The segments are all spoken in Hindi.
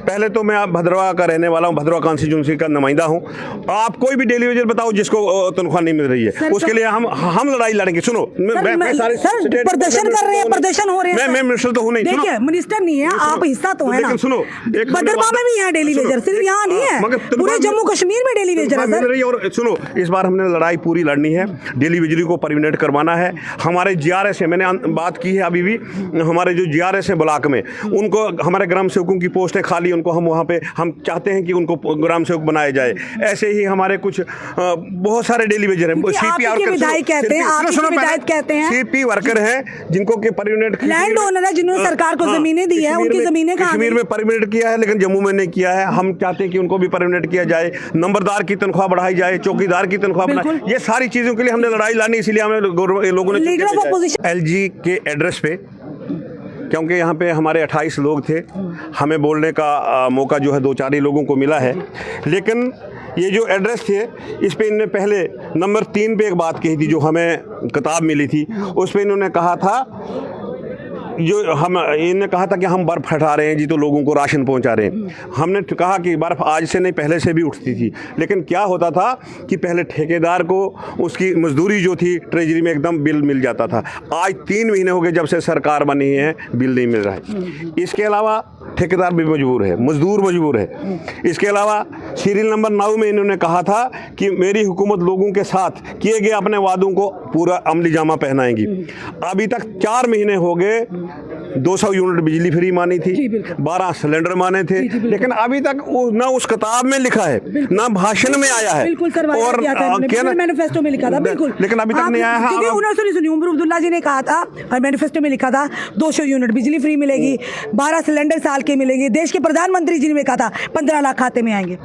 पहले तो मैं आप भद्रवा का रहने वाला हूँ, भद्रवा कॉन्स्टिट्यूंसी का नुमाइंदा हूँ। आप कोई भी डेली वेजर बताओ जिसको तनख्वाह नहीं मिल रही है, उसके लिए हम लड़ाई लड़ेंगे। सुनो, प्रदर्शन कर रहे हैं, प्रदर्शन हो रहे हैं। मैं मिनिस्टर तो हूँ नहीं, देखिए मिनिस्टर नहीं है आप, हिस्सा तो है ना। सुनो, भद्रवा में भी है डेली वेजर, सिर्फ यहाँ नहीं है, पूरे जम्मू कश्मीर में डेली वेजर है सर। और सुनो, इस बार हमने लड़ाई पूरी लड़नी है, डेली वेजरी को परमिनेंट करवाना है। हमारे जीआरएस है, मैंने बात की है अभी भी, हमारे जो जीआरएस है ब्लॉक में, उनको हमारे ग्राम सेवकों की पोस्टें खाली, उनको हम वहाँ पे हम चाहते हैं कि उनको ग्राम सेवक बनाया जाए। ऐसे ही हमारे कुछ बहुत सारे डेली वेजर हैं, सीपी विधायक कहते हैं, आपके विधायक कहते हैं, सीपी वर्कर हैं जिनको कि परमिनेंट लैंड ओनर है, जिन्होंने सरकार को जमीनें दी है, उनकी जमीनें कश्मीर में परमिनेंट किया है, लेकिन जम्मू में नहीं किया है। हम चाहते हैं कि उनको भी परमिनेंट किया जाए, नंबरदार की तनख्वाह बढ़ाई जाए, चौकीदार की तनख्वाह बढ़ाई, ये सारी चीजों के लिए हमने लड़ाई लानी, इसलिए हमें लोगों ने एलजी के एड्रेस पे, क्योंकि यहाँ पे हमारे 28 लोग थे, हमें बोलने का मौका जो है 2-4 ही लोगों को मिला है। लेकिन ये जो एड्रेस थे, इस पे इन्होंने पहले नंबर 3 पे एक बात कही थी, जो हमें किताब मिली थी, उस पे इन्होंने कहा था, इन्होंने कहा था कि हम बर्फ़ हटा रहे हैं जी, तो लोगों को राशन पहुंचा रहे हैं। हमने कहा कि बर्फ़ आज से नहीं, पहले से भी उठती थी, लेकिन क्या होता था कि पहले ठेकेदार को उसकी मजदूरी जो थी ट्रेजरी में एकदम बिल मिल जाता था। आज 3 महीने हो गए जब से सरकार बनी है, बिल नहीं मिल रहा है। इसके अलावा ठेकेदार भी मजबूर है, मजदूर मजबूर है। इसके अलावा सीरियल नंबर 9 में इन्होंने कहा था कि मेरी हुकूमत लोगों के साथ किए गए अपने वादों को पूरा अमली जामा पहनाएगी। अभी तक 4 महीने हो गए, 200 यूनिट बिजली फ्री मानी थी, 12 सिलेंडर माने थे, लेकिन अभी तक ना उस किताब में लिखा है, ना भाषण में आया है, और मैनिफेस्टो में लिखा था, बिल्कुल, लेकिन अभी तक नहीं आया है। उमर अब्दुल्ला जी ने कहा था, मैनिफेस्टो में लिखा था 200 यूनिट बिजली फ्री मिलेगी, 12 सिलेंडर साल के मिलेंगे। देश के प्रधानमंत्री जी ने कहा था 15 लाख खाते में आएंगे।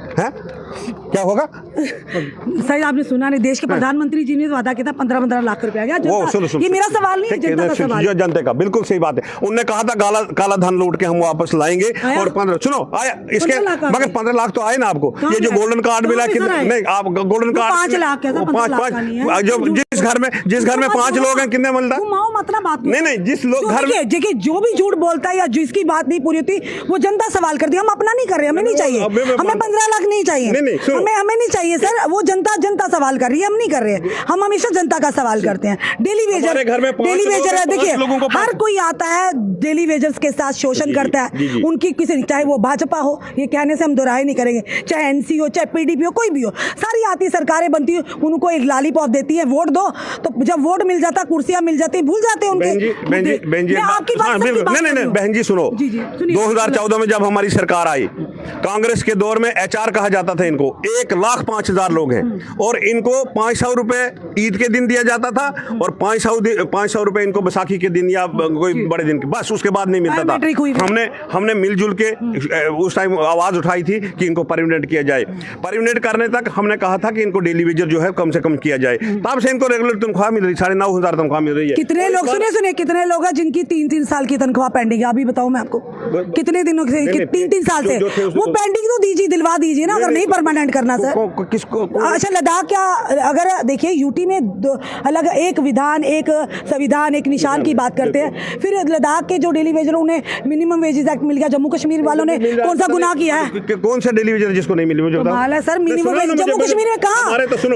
क्या होगा सर, आपने सुना नहीं, देश के प्रधानमंत्री जी ने वादा किया था 15 लाख रुपया। ये मेरा सवाल नहीं है, जनता का सवाल है, जनता का। बिल्कुल सही बात है। उन्होंने कहा था काला धन लूट के हम वापस लाएंगे, और 15 सुनो आया इसके, मगर 15 लाख तो आए ना आपको। ये जो गोल्डन कार्ड मिला, नहीं आप गोल्डन कार्ड 5 लाख, जो जिस घर में 5 लोग हैं, कितने मिलता है? मतलब बात नहीं, जिस लोग घर में देखिए, जो भी झूठ बोलता है या जिसकी बात नहीं पूरी होती, वो जनता सवाल करती है। हम अपना नहीं कर रहे, हमें नहीं चाहिए, हमें 15 लाख नहीं चाहिए, हमें नहीं चाहिए सर। वो जनता सवाल कर रही है, हम नहीं कर रहे हैं। हम हमेशा जनता का सवाल करते हैं। डेली वेजर है, देखिए हर कोई आता है, डेली वेजर्स के साथ शोषण करता है। उनकी किसी, चाहे वो भाजपा हो, ये कहने से हम दोहराई नहीं करेंगे, चाहे एनसी हो, चाहे पीडीपी हो, कोई भी हो, सारी आती सरकारें बनती है, उनको एक लालीपॉप देती है, वोट दो, तो जब वोट मिल जाता, कुर्सियां मिल जाती, भूल जाते हैं उनके। आपकी बात नहीं, बहन जी सुनो, 2014 में जब हमारी सरकार आई, कांग्रेस के दौर में एचआर कहा जाता था इनको, 1,05,000 लोग हैं, और इनको 500 रुपए ईद के दिन दिया जाता था, और 500 रुपए इनको बैसाखी के दिन या कोई बड़े दिन के, बस उसके बाद नहीं मिलता था। हमने मिलजुल के उस टाइम आवाज उठाई थी कि इनको परमिनेंट किया जाए। परमिनेंट करने तक हमने कहा था कि इनको डेली वेजर जो है कम से कम किया जाए, तब से इनको रेगुलर तनख्वाह मिल रही, 9,500 तनख्वाह मिल रही है। कितने लोग सुने कितने लोग हैं जिनकी 3-3 साल की तनख्वाह पेंडिंग है? अभी बताओ मैं आपको, कितने दिनों से 3-3 साल से वो पेंडिंग तो दीजिए, दिलवा दीजिए ना, अगर नहीं परमानेंट करना सर। किसको? अच्छा, लद्दाख क्या, अगर देखिए यूटी में अलग एक विधान, एक संविधान, एक निशान की बात करते हैं, फिर लद्दाख के जो डेली वेजर उन्हें मिनिमम वेजेस एक्ट मिल गया। जम्मू कश्मीर वालों ने कौन सा गुनाह किया है? कौन सा डेली वेजर जिसको नहीं मिली? Sir minimum wage Jammu Kashmir में कहाँ?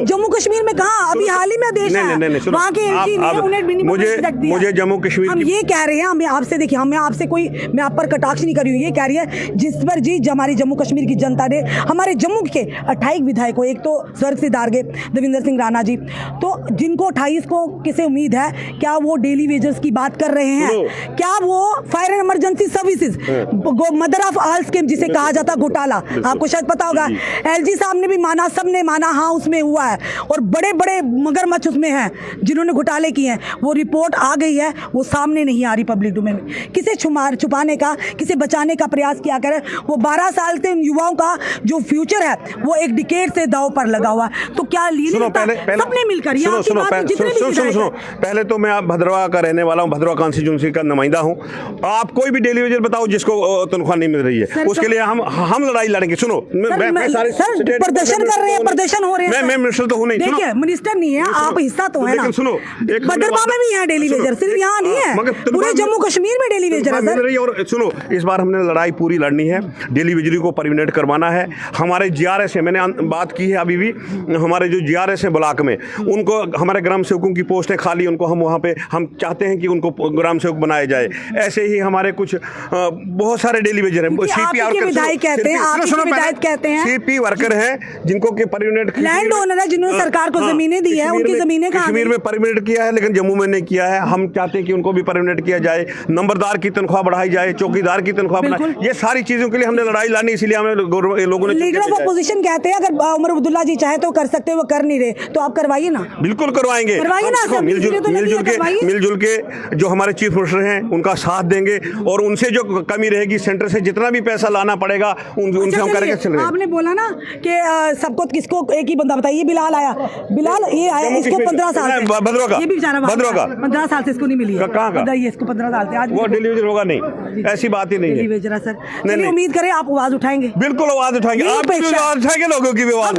जम्मू कश्मीर में कहाँ? अभी हाल ही में देश है, वहाँ के एलजी ने उन्हें मिनिमम वेज एक्ट दिया। मुझे जम्मू कश्मीर, हम ये कह रहे हैं, हमें आपसे, देखिए मैं आपसे कोई, मैं आप पर कटाक्ष नहीं कर रही हूँ, ये कह रही है जिस पर जी हमारी जम्मू कश्मीर की जनता ने, हमारे जम्मू के 28 विधायकों, एक तो स्वर्ग से दार्गे देवेंद्र सिंह राणा जी, तो जिनको 28 को किसे उम्मीद है, क्या वो डेली वेजर्स की बात कर रहे हैं? क्या वो fire and emergency services, mother of all scheme जिसे कहा जाता घोटाला, आपको शायद पता होगा, एलजी साहब ने भी माना, सबने माना, हाँ उसमें हुआ है, और बड़े बड़े मगरमच्छ उसमें हैं जिन्होंने घोटाले किए हैं। वो रिपोर्ट आ गई है, वो सामने नहीं आ रही पब्लिक डोमेन में। किसे छुपाने का, किसे बचाने का प्रयास किया करे। वो 12 साल से युवाओं का जो फ्यूचर है वो एक डिकेड से दांव पर लगा हुआ है। तो क्या सबने मिलकर, सुनो, पहले तो मैं भद्रवा का रहने वाला हूँ, भद्रवा कॉन्स्टिट्यूंसी का नुमाइंदा हूँ। आप कोई भी डेली वेजर बताओ जिसको तनख्वाह नहीं मिल रही है, उसके लिए हम लड़ाई लड़ेंगे। सुनो, प्रदर्शन कर रहे हैं, प्रदर्शन हो रहे हैं। मैं मिनिस्टर तो हूँ नहीं, देखिए मिनिस्टर नहीं है आप, हिस्सा तो है ना। सुनो, भद्रवा में भी है डेली वेजर, सिर्फ यहाँ नहीं है, पूरे जम्मू कश्मीर में डेली वेजर है। और सुनो, इस बार हमने लड़ाई पूरी लड़नी है, डेली वेजर ट्रेजरी को परमिनेंट करवाना है। हमारे जीआरएस है, मैंने बात की है अभी भी, हमारे जो जीआरएस है ब्लॉक में, उनको हमारे ग्राम सेवकों की पोस्टें खाली, उनको हम वहाँ पे हम चाहते हैं कि उनको ग्राम सेवक बनाया जाए। ऐसे ही हमारे कुछ बहुत सारे डेली वेजर हैं, विधायक कहते हैं, आप विधायक कहते हैं, सीपी वर्कर हैं जिनको के परमिनेंट लैंड ओनर है, जिन्होंने सरकार को जमीनें दी है, उनकी जमीनें कश्मीर में परमिनेंट किया है लेकिन जम्मू में नहीं किया है। हम चाहते हैं कि उनको भी परमिनेंट किया जाए, नंबरदार की तनख्वाह बढ़ाई जाए, चौकीदार की तनख्वाह बढ़ाई, ये सारी चीजों के लिए हमने लड़ाई लानी, इसलिए हमें लोगों ने लीडर ऑफ अपोजिशन कहते हैं अगर उमर अब्दुल्ला जी चाहे तो कर सकते हैं, वो कर नहीं रहे, तो आप करवाइए ना। बिल्कुल करवाएंगे ना, मिलजुल के जो हमारे चीफ मिनिस्टर हैं उनका साथ देंगे और उनसे जो कमी रहेगी सेंटर से जितना भी पैसा लाना पड़ेगा उनसे हम करके चल रहे हैं। आपने बोला ना कि सबको किसको एक ही बंदा बताइए, बिलाल आया, बिलाल ये आया, इसको 15 साल भद्रों का, ये भी बेचारा 15 साल से इसको नहीं मिली है, कहाँ का इसको 15 साल से आज वो डिलीवरी होगा नहीं, ऐसी बात ही नहीं है सर। उम्मीद करें आप आवाज उठाएंगे, बिल्कुल आवाज उठाएंगे, आप आवाज उठाएंगे, लोगों की भी आवाज।